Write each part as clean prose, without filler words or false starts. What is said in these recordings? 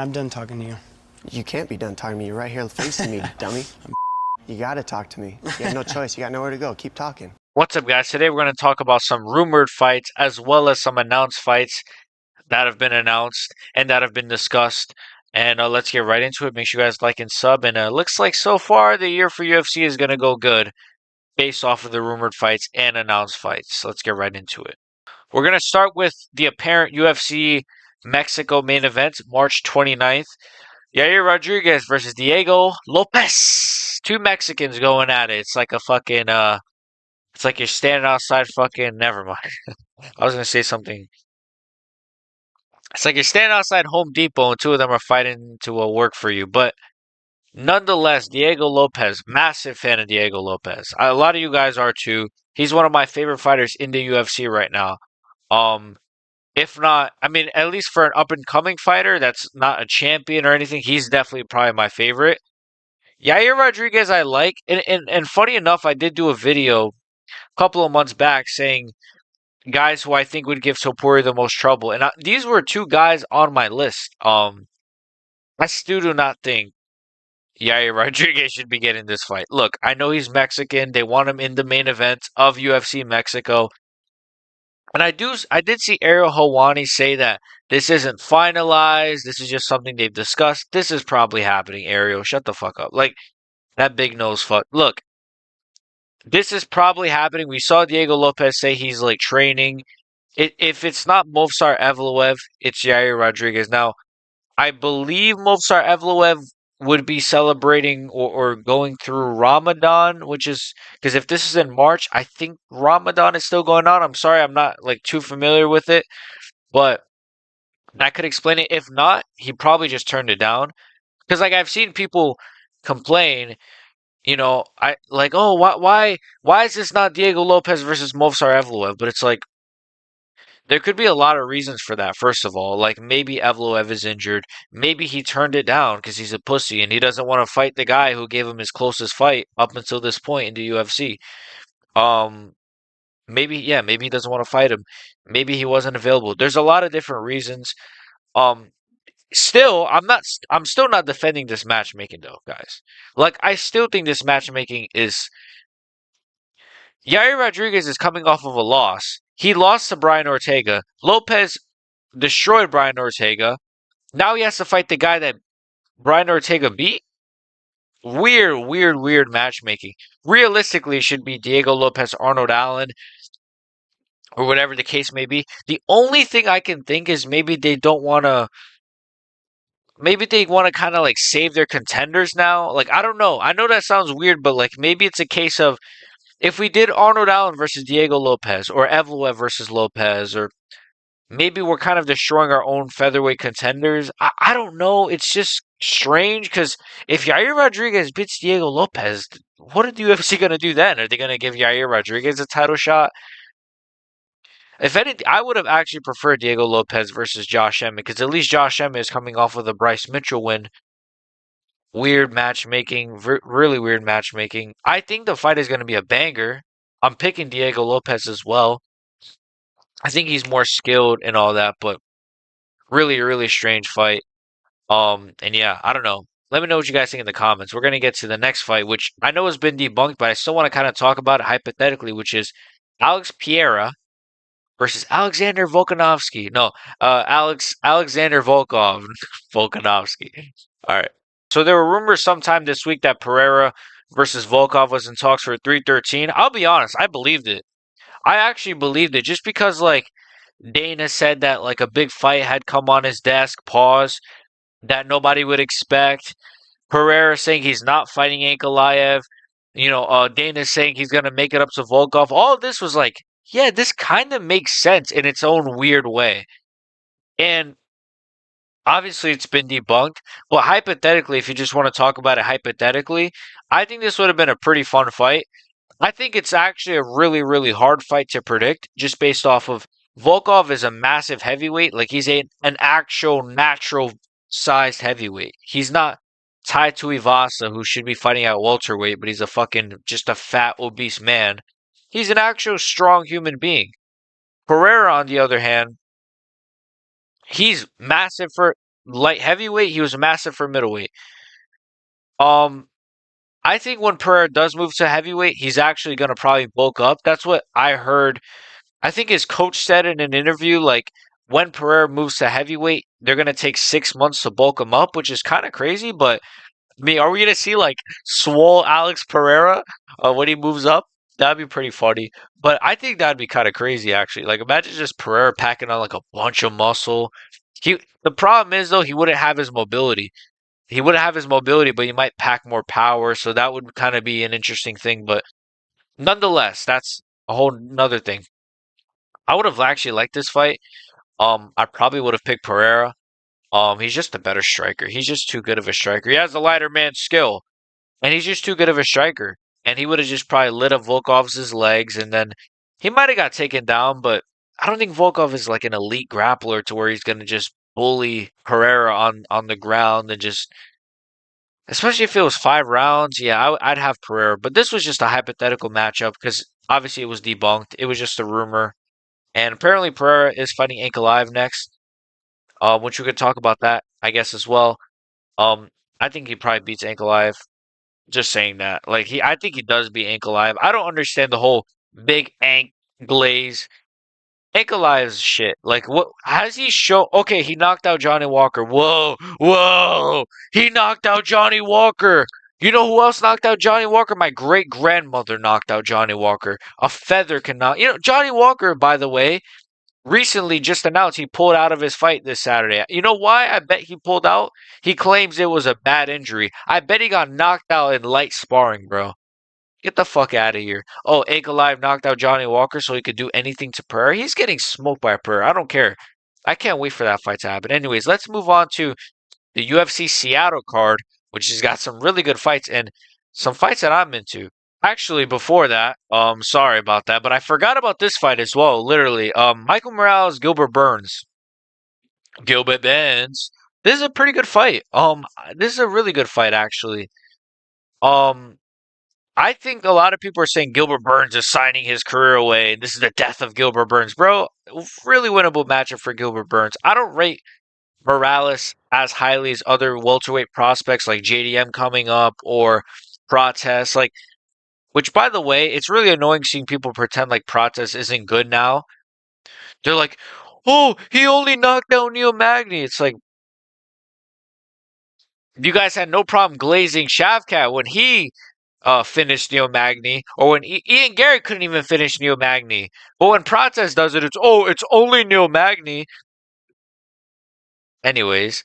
I'm done talking to you. You can't be done talking to me. You're right here facing me, dummy. You gotta talk to me. You have no choice. You got nowhere to go. Keep talking. What's up, guys? Today we're going to talk about some rumored fights as well as some announced fights that have been announced and that have been discussed. And let's get right into it. Make sure you guys like and sub. And looks like so far the year for UFC is going to go good based off of the rumored fights and announced fights. Let's get right into it. We're going to start with the apparent UFC Mexico main event, March 29th. Yair Rodriguez versus Diego Lopez. Two Mexicans going at it. It's like a fucking it's like you're standing outside fucking. Never mind. I was gonna say something. It's like you're standing outside Home Depot and two of them are fighting to work for you. But nonetheless, Diego Lopez, massive fan of Diego Lopez. A lot of you guys are too. He's one of my favorite fighters in the UFC right now. Um, if not, I mean, at least for an up and coming fighter that's not a champion or anything, he's definitely probably my favorite. Yair Rodriguez, I like, and funny enough, I did do a video a couple of months back saying guys who I think would give Topuria the most trouble, and these were two guys on my list. I still do not think Yair Rodriguez should be getting this fight. Look, I know he's Mexican. They want him in the main event of UFC Mexico, and I did see Ariel Helwani say that this isn't finalized. This is just something they've discussed. This is probably happening. Ariel, shut the fuck up. Like that big nose fuck. Look, this is probably happening. We saw Diego Lopez say he's like training. If it's not Movsar Evloev, it's Yair Rodriguez. Now, I believe Movsar Evloev would be celebrating or going through Ramadan, which is because if this is in March, I think Ramadan is still going on. I'm sorry, I'm not like too familiar with it, but that could explain it. If not, he probably just turned it down. Because like I've seen people complain, I like, oh, why is this not Diego Lopez versus Movsar Evloev? But it's like there could be a lot of reasons for that. First of all, like maybe Evloev is injured. Maybe he turned it down because he's a pussy and he doesn't want to fight the guy who gave him his closest fight up until this point in the UFC. Um, maybe yeah, maybe he doesn't want to fight him. Maybe he wasn't available. There's a lot of different reasons. Um, Still, I'm still not defending this matchmaking though, guys. Like I still think this matchmaking is Yair Rodriguez is coming off of a loss. He lost to Brian Ortega. Lopez destroyed Brian Ortega. Now he has to fight the guy that Brian Ortega beat. Weird, weird, weird matchmaking. Realistically, it should be Diego Lopez, Arnold Allen, or whatever the case may be. The only thing I can think is maybe they don't want to. Maybe they want to kind of like save their contenders now. Like I don't know. I know that sounds weird, but like maybe it's a case of if we did Arnold Allen versus Diego Lopez or Evloev versus Lopez, or maybe we're kind of destroying our own featherweight contenders. I don't know. It's just strange because if Yair Rodriguez beats Diego Lopez, what are the UFC going to do then? Are they going to give Yair Rodriguez a title shot? If anything, I would have actually preferred Diego Lopez versus Josh Emmett because at least Josh Emmett is coming off of the Bryce Mitchell win. Weird matchmaking, really weird matchmaking. I think the fight is going to be a banger. I'm picking Diego Lopez as well. I think he's more skilled and all that, but really, really strange fight. And yeah, I don't know. Let me know what you guys think in the comments. We're gonna get to the next fight, which I know has been debunked, but I still want to kind of talk about it hypothetically, which is Alex Pereira versus Alexander Volkanovski. No, Alexander Volkov Volkanovski. All right. So there were rumors sometime this week that Pereira versus Volkov was in talks for 313. I'll be honest, I believed it. I actually believed it just because like Dana said that like a big fight had come on his desk, pause, that nobody would expect. Pereira saying he's not fighting Ankalaev. Dana saying he's gonna make it up to Volkov. All of this was like, yeah, this kind of makes sense in its own weird way. And obviously it's been debunked. But hypothetically, if you just want to talk about it hypothetically, I think this would have been a pretty fun fight. I think it's actually a really, really hard fight to predict just based off of Volkov is a massive heavyweight. Like he's an actual natural sized heavyweight. He's not Tai Tuivasa, who should be fighting at welterweight, but he's a fucking just a fat, obese man. He's an actual strong human being. Pereira, on the other hand, he's massive for light heavyweight, he was massive for middleweight. Um, I think when Pereira does move to heavyweight, he's actually going to probably bulk up. That's what I heard. I think his coach said in an interview, like, when Pereira moves to heavyweight, they're going to take 6 months to bulk him up, which is kind of crazy. But, I mean, are we going to see, like, swole Alex Pereira when he moves up? That'd be pretty funny. But I think that'd be kind of crazy, actually. Like, imagine just Pereira packing on, like, a bunch of muscle. The problem is, though, he wouldn't have his mobility. He wouldn't have his mobility, but he might pack more power. So that would kind of be an interesting thing. But nonetheless, that's a whole nother thing. I would have actually liked this fight. I probably would have picked Pereira. He's just a better striker. He's just too good of a striker. He has the lighter man skill, and he's just too good of a striker. And he would have just probably lit up Volkov's legs, and then he might have got taken down. But I don't think Volkov is like an elite grappler to where he's gonna just bully Pereira on the ground and just. Especially if it was 5 rounds, yeah, I'd have Pereira. But this was just a hypothetical matchup because obviously it was debunked. It was just a rumor. And apparently Pereira is fighting Ankalaev next, which we could talk about that, I guess, as well. I think he probably beats Ankalaev. Just saying that. I think he does beat Ankalaev. I don't understand the whole big Ank glaze. Ankalaev's shit. Like, what has he shown? Okay, he knocked out Johnny Walker. Whoa, whoa! He knocked out Johnny Walker. You know who else knocked out Johnny Walker? My great grandmother knocked out Johnny Walker. A feather can knock. You know, Johnny Walker, by the way, recently just announced he pulled out of his fight this Saturday. You know why? I bet he pulled out. He claims it was a bad injury. I bet he got knocked out in light sparring, bro. Get the fuck out of here. Oh, Ankalaev knocked out Johnny Walker so he could do anything to Pereira. He's getting smoked by Pereira. I don't care. I can't wait for that fight to happen. Anyways, let's move on to the UFC Seattle card, which has got some really good fights and some fights that I'm into. Actually, before that, sorry about that, but I forgot about this fight as well, literally. Michael Morales, Gilbert Burns. Gilbert Burns. This is a pretty good fight. This is a really good fight, actually. Um, I think a lot of people are saying Gilbert Burns is signing his career away. This is the death of Gilbert Burns. Bro, really winnable matchup for Gilbert Burns. I don't rate Morales as highly as other welterweight prospects like JDM coming up or Prates. Which, by the way, it's really annoying seeing people pretend like Prates isn't good now. They're like, oh, he only knocked out Neil Magny. It's like, you guys had no problem glazing Shavkat when he finished Neil Magny, or when Ian Gary couldn't even finish Neil Magny. But when Prates does it, it's only Neil Magny. Anyways,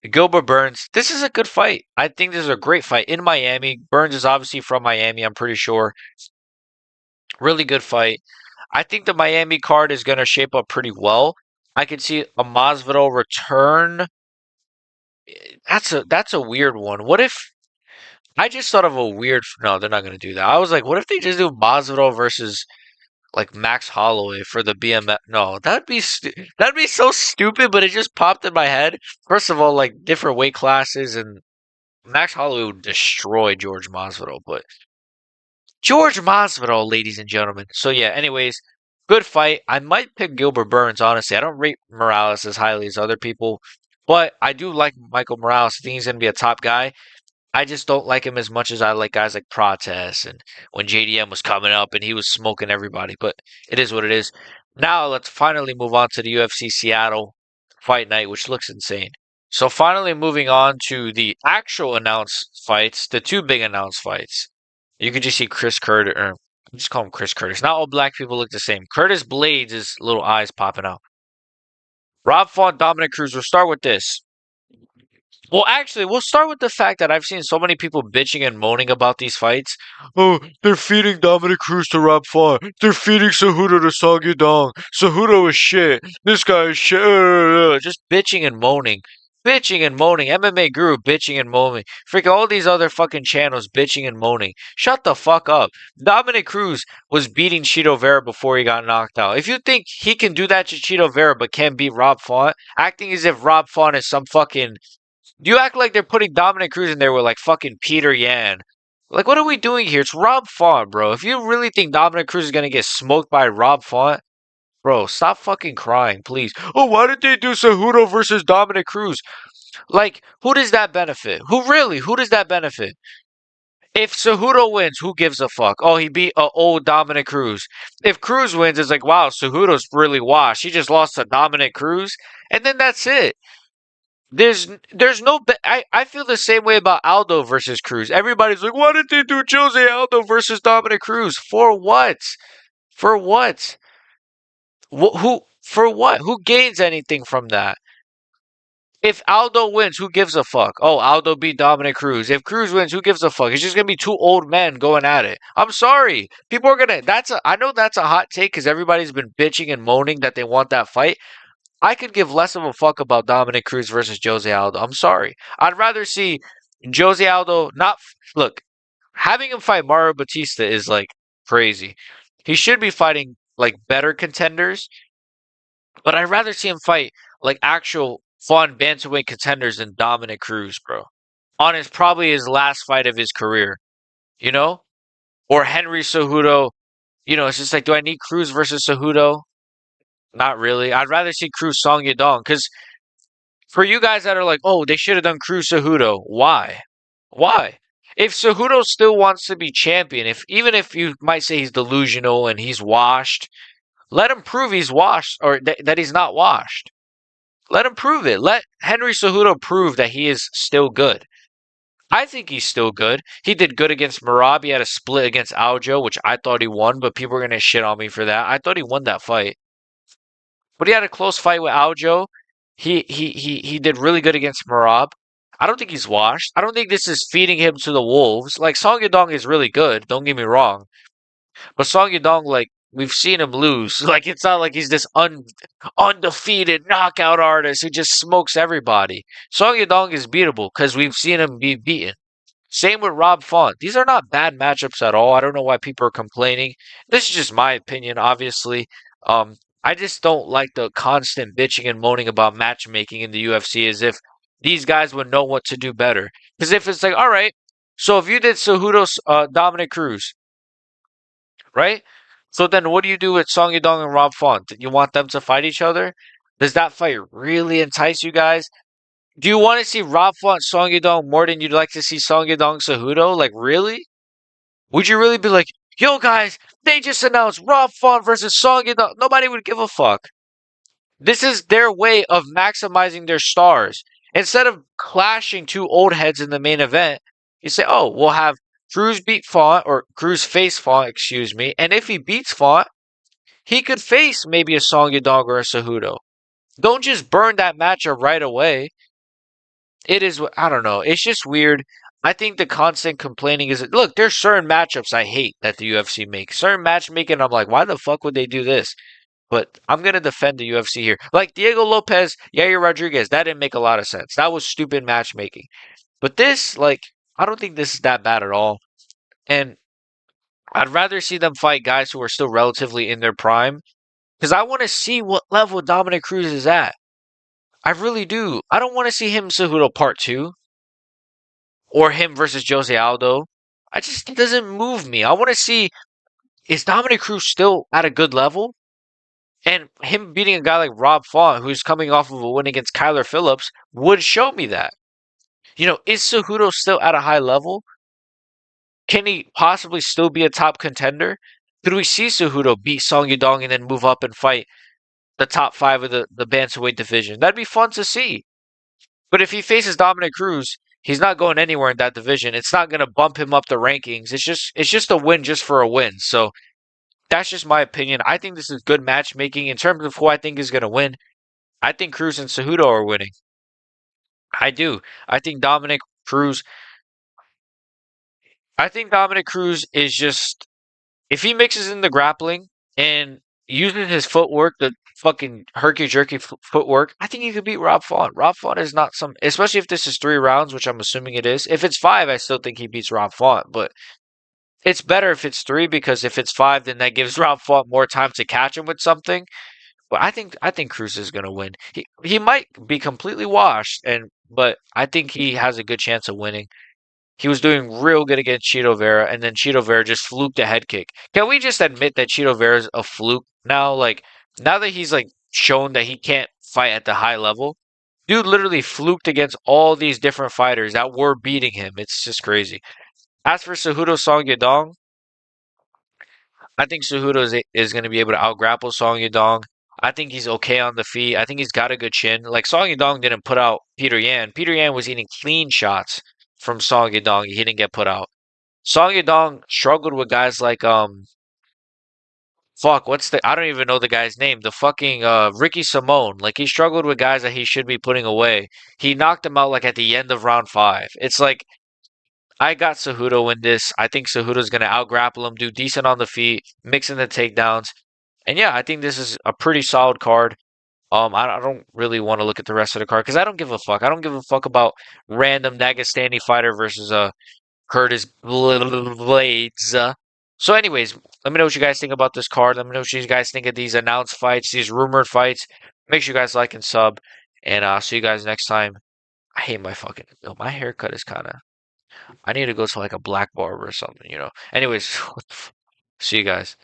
Gilbert Burns, this is a good fight. I think this is a great fight in Miami. Burns is obviously from Miami, I'm pretty sure. Really good fight. I think the Miami card is going to shape up pretty well. I could see a Masvidal return. That's a weird one. What if I just thought of a weird? No, they're not going to do that. I was like, what if they just do Masvidal versus like Max Holloway for the BMF? No, that'd be so stupid. But it just popped in my head. First of all, like different weight classes, and Max Holloway would destroy George Masvidal. But George Masvidal, ladies and gentlemen. So yeah. Anyways, good fight. I might pick Gilbert Burns. Honestly, I don't rate Morales as highly as other people, but I do like Michael Morales. I think he's going to be a top guy. I just don't like him as much as I like guys like Prates and when JDM was coming up and he was smoking everybody. But it is what it is. Now let's finally move on to the UFC Seattle fight night, which looks insane. So finally moving on to the actual announced fights, the two big announced fights. You can just see Chris Curtis, or just call him Chris Curtis. Not all black people look the same. Curtis Blades' is little eyes popping out. Rob Font, Dominic Cruz. We'll start with this. Well, actually, we'll start with the fact that I've seen so many people bitching and moaning about these fights. Oh, they're feeding Dominic Cruz to Rob Font. They're feeding Cejudo to Song Yudong. Cejudo is shit. This guy is shit. Just bitching and moaning. Bitching and moaning. MMA Guru bitching and moaning. Freaking all these other fucking channels bitching and moaning. Shut the fuck up. Dominic Cruz was beating Chito Vera before he got knocked out. If you think he can do that to Chito Vera but can't beat Rob Font, acting as if Rob Font is some fucking... You act like they're putting Dominic Cruz in there with like fucking Peter Yan. Like, what are we doing here? It's Rob Font, bro. If you really think Dominic Cruz is gonna get smoked by Rob Font, bro, stop fucking crying, please. Oh, why did they do Cejudo versus Dominic Cruz? Like, who does that benefit? Who does that benefit? If Cejudo wins, who gives a fuck? Oh, he beat old Dominic Cruz. If Cruz wins, it's like, wow, Cejudo's really washed. He just lost to Dominic Cruz, and then that's it. There's no. I feel the same way about Aldo versus Cruz. Everybody's like, why did they do Jose Aldo versus Dominic Cruz? For what? For what? Who? For what? Who gains anything from that? If Aldo wins, who gives a fuck? Oh, Aldo beat Dominic Cruz. If Cruz wins, who gives a fuck? It's just gonna be two old men going at it. I'm sorry. People are gonna. I know that's a hot take because everybody's been bitching and moaning that they want that fight. I could give less of a fuck about Dominic Cruz versus Jose Aldo. I'm sorry. I'd rather see Jose Aldo not look. Having him fight Mario Batista is like crazy. He should be fighting like better contenders, but I'd rather see him fight like actual fun bantamweight contenders than Dominic Cruz, bro. On his probably his last fight of his career, you know, or Henry Cejudo. You know, it's just like, do I need Cruz versus Cejudo? Not really. I'd rather see Cruz Song Yadong because for you guys that are like, oh, they should have done Cruz Cejudo. Why? Why? If Cejudo still wants to be champion, if even if you might say he's delusional and he's washed, let him prove he's washed or that he's not washed. Let him prove it. Let Henry Cejudo prove that he is still good. I think he's still good. He did good against Merab. He had a split against Aljo, which I thought he won, but people are gonna shit on me for that. I thought he won that fight. But he had a close fight with Aljo. He did really good against Merab. I don't think he's washed. I don't think this is feeding him to the wolves. Like Song Yadong is really good. Don't get me wrong, but Song Yadong, like we've seen him lose. Like it's not like he's this undefeated knockout artist who just smokes everybody. Song Yadong is beatable because we've seen him be beaten. Same with Rob Font. These are not bad matchups at all. I don't know why people are complaining. This is just my opinion, obviously. Um, I just don't like the constant bitching and moaning about matchmaking in the UFC as if these guys would know what to do better. Because if it's like, all right, so if you did Cejudo, Dominic Cruz, right? So then what do you do with Song Yadong and Rob Font? You want them to fight each other? Does that fight really entice you guys? Do you want to see Rob Font Song Yadong more than you'd like to see Song Yadong Cejudo? Like, really? Would you really be like, yo, guys, they just announced Rob Font versus Song Yadong? Nobody would give a fuck. This is their way of maximizing their stars. Instead of clashing two old heads in the main event, you say, oh, we'll have Cruz beat Font, or Cruz face Font, excuse me, and if he beats Font, he could face maybe a Song Yadong or a Cejudo. Don't just burn that matchup right away. It is, I don't know. It's just weird. I think the constant complaining is, look, there's certain matchups I hate that the UFC makes. Certain matchmaking, I'm like, why the fuck would they do this? But I'm going to defend the UFC here. Like Diego Lopez, Yair Rodriguez, that didn't make a lot of sense. That was stupid matchmaking. But this, like, I don't think this is that bad at all. And I'd rather see them fight guys who are still relatively in their prime. Because I want to see what level Dominic Cruz is at. I really do. I don't want to see him Cejudo Part 2 or him versus Jose Aldo. It doesn't move me. I want to see, is Dominic Cruz still at a good level? And him beating a guy like Rob Font, who's coming off of a win against Kyler Phillips, would show me that. You know, is Cejudo still at a high level? Can he possibly still be a top contender? Could we see Cejudo beat Song Yadong and then move up and fight the top 5 of the bantamweight division? That'd be fun to see. But if he faces Dominic Cruz, he's not going anywhere in that division. It's not going to bump him up the rankings. It's just a win just for a win. So that's just my opinion. I think this is good matchmaking in terms of who I think is going to win. I think Cruz and Cejudo are winning. I do. I think Dominic Cruz. I think Dominic Cruz is just, if he mixes in the grappling and uses his footwork, the fucking herky jerky footwork, I think he could beat Rob Font. Rob Font is not some, especially if this is 3 rounds, which I'm assuming it is. If it's 5, I still think he beats Rob Font, but it's better if it's 3 because if it's 5, then that gives Rob Font more time to catch him with something. But I think Cruz is gonna win. He might be completely washed, but I think he has a good chance of winning. He was doing real good against Chito Vera, and then Chito Vera just fluked a head kick. Can we just admit that Chito Vera's a fluke now? Like now that he's like shown that he can't fight at the high level, Dude literally fluked against all these different fighters that were beating him. It's just crazy. As for Cejudo Song Yadong, I think Cejudo is going to be able to outgrapple Song Yadong. I think he's okay on the feet. I think he's got a good chin. Like Song Yadong didn't put out Peter Yan. Peter Yan was eating clean shots from Song Yadong. He didn't get put out. Song Yadong struggled with guys like fuck, what's the I don't even know the guy's name. The fucking Ricky Simone. Like he struggled with guys that he should be putting away. He knocked them out like at the end of round 5. It's like I got Cejudo in this. I think Cejudo's gonna out grapple him, do decent on the feet, mix in the takedowns. And yeah, I think this is a pretty solid card. I don't really want to look at the rest of the card because I don't give a fuck. I don't give a fuck about random Dagestani fighter versus Curtis Blades. So, anyways, let me know what you guys think about this card. Let me know what you guys think of these announced fights, these rumored fights. Make sure you guys like and sub, and I'll see you guys next time. I hate my fucking, yo, my haircut is kind of. I need to go to like a black barber or something, you know. Anyways, see you guys.